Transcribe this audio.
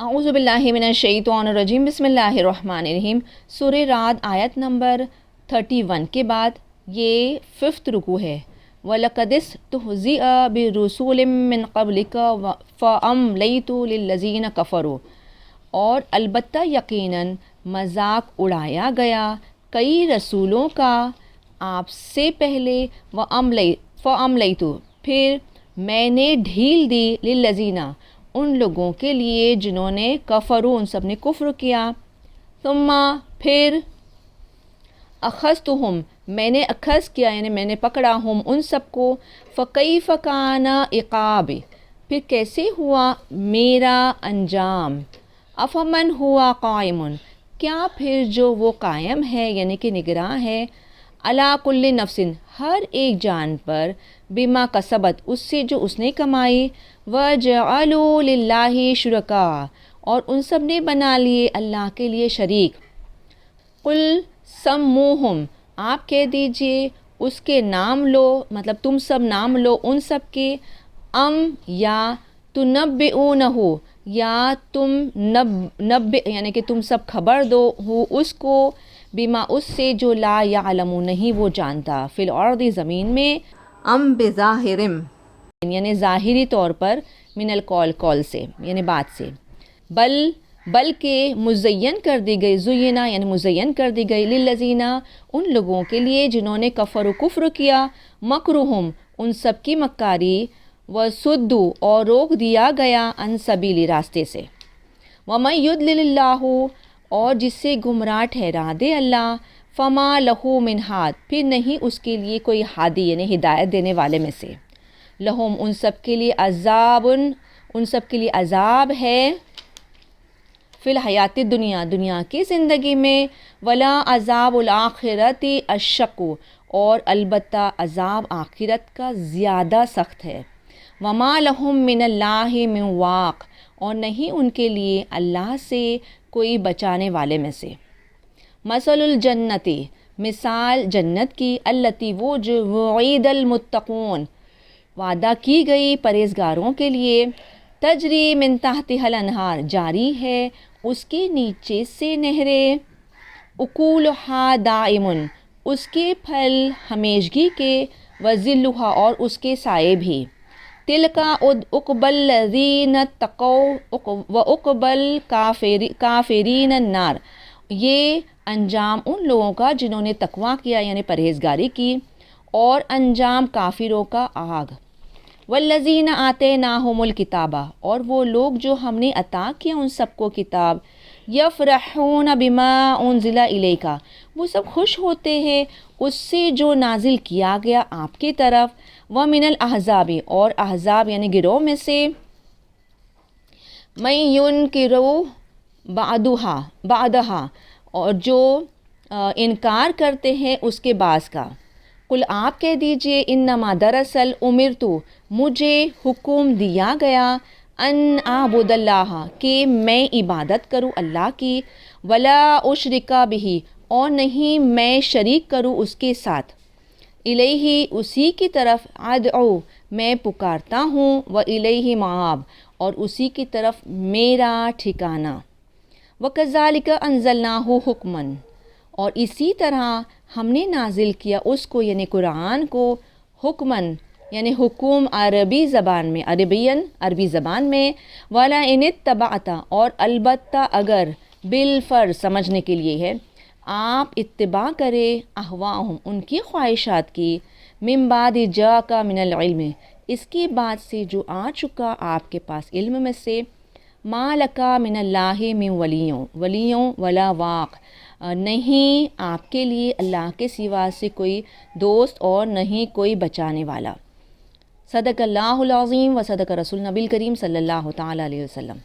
اعوذ باللہ من الشیطان الرجیم بسم اللہ الرحمن الرحیم۔ سورہ رعد آیت نمبر 31 کے بعد یہ 5th رکوع ہے۔ وَلَقَدِ اسْتُهْزِئَ بِرُسُولٍ مِّن قَبْلِكَ فَأَمْلَيْتُ لِلَّذِينَ كَفَرُوا، اور البتہ یقیناً مذاق اڑایا گیا کئی رسولوں کا آپ سے پہلے، فَأَمْلَيْتُ پھر میں نے ڈھیل دی، لِلَّذِينَ ان لوگوں کے لیے جنہوں نے کفروا ان سب نے کفر کیا، ثم پھر اخذتہم میں نے اخذ کیا یعنی میں نے پکڑا ہم ان سب کو، فکیف کان عقاب پھر کیسے ہوا میرا انجام، افمن ہوا قائم کیا پھر جو وہ قائم ہے یعنی کہ نگراں ہے، علی کل نفس ہر ایک جان پر، بما کسبت اس سے جو اس نے کمائی، وجعلوا للہ شرکاء اور ان سب نے بنا لیے اللہ کے لیے شریک، قل سموہم آپ کہہ دیجئے اس کے نام لو، مطلب تم سب نام لو ان سب کے، یا تنبئونہ یا تم نبئ یعنی کہ تم سب خبر دو ہو اس کو، بما اس سے جو لا یعلم نہیں وہ جانتا، فی الارض زمین میں، بظاہرم یعنی ظاہری طور پر، من القول قول سے یعنی بات سے، بلکہ مزین کر دی گئی، زینا یعنی مزین کر دی گئی، للذین ان لوگوں کے لیے جنہوں نے کفر و کفر کیا، مکرہم ان سب کی مکاری، وصدوا اور روک دیا گیا، عن سبیل راستے سے، ومن یضلل اللہ اور جس سے گمراہ ٹھہرا دے اللہ، فما لہ من ہاد پھر نہیں اس کے لیے کوئی ہادی یعنی ہدایت دینے والے میں سے، لہم ان سب کے لیے عذاب ان سب کے لیے عذاب ہے، فی الحیات دنیا دنیا کی زندگی میں، ولا عذاب الآخرت اشق اور البتہ عذاب آخرت کا زیادہ سخت ہے، وما لہم من اللہ من واق اور نہیں ان کے لیے اللہ سے کوئی بچانے والے میں سے، مثل الجنتی مثال جنت کی، التی وہ جو وعید المتقون وعدہ کی گئی پرہیزگاروں کے لیے، تجری من تحتہا الانہار جاری ہے اس کے نیچے سے نہریں، اکولہا دائم اس کے پھل ہمیشگی کے، وظلھا اور اس کے سائے بھی، تلکا عقبی الذین اتقوا وعقبی الکافرین النار یہ انجام ان لوگوں کا جنہوں نے تقویٰ کیا یعنی پرہیزگاری کی، اور انجام کافروں کا آگ، والذین آتیناہم الکتاب اور وہ لوگ جو ہم نے عطا کیا ان سب کو کتاب، یفرحون بما انزل الیک وہ سب خوش ہوتے ہیں اس سے جو نازل کیا گیا آپ کی طرف، ومن الاحزاب اور احزاب یعنی گروہ میں سے، من ینکر بعدہا اور جو انکار کرتے ہیں اس کے بعض کا، قل آپ کہہ دیجئے انما دراصل امرتو مجھے حکم دیا گیا، ان اعبد اللہ کہ میں عبادت کروں اللہ کی، ولا اشرک بہ اور نہیں میں شریک کروں اس کے ساتھ، الیہ اسی کی طرف، ادعو میں پکارتا ہوں، والیہ مآب اور اسی کی طرف میرا ٹھکانہ، وکذالک انزلناہ حکما اور اسی طرح ہم نے نازل کیا اس کو یعنی قرآن کو، حکمن یعنی حکم عربی زبان میں، عربی زبان میں، وَلَئِنِ اتَّبَعْتَ اور البتہ اگر بالفرض سمجھنے کے لیے ہے، آپ اتباع کرے، اہواءہم ان کی خواہشات کی، من بعد جاءک من العلم اس کے بعد سے جو آ چکا آپ کے پاس علم میں سے، ما لک من اللہ من ولیوں ولا واق نہیں آپ کے لیے اللہ کے سوا سے کوئی دوست اور نہیں کوئی بچانے والا، صدق اللہ العظیم و صدق رسول نبی الکریم صلی اللہ تعالیٰ علیہ وسلم۔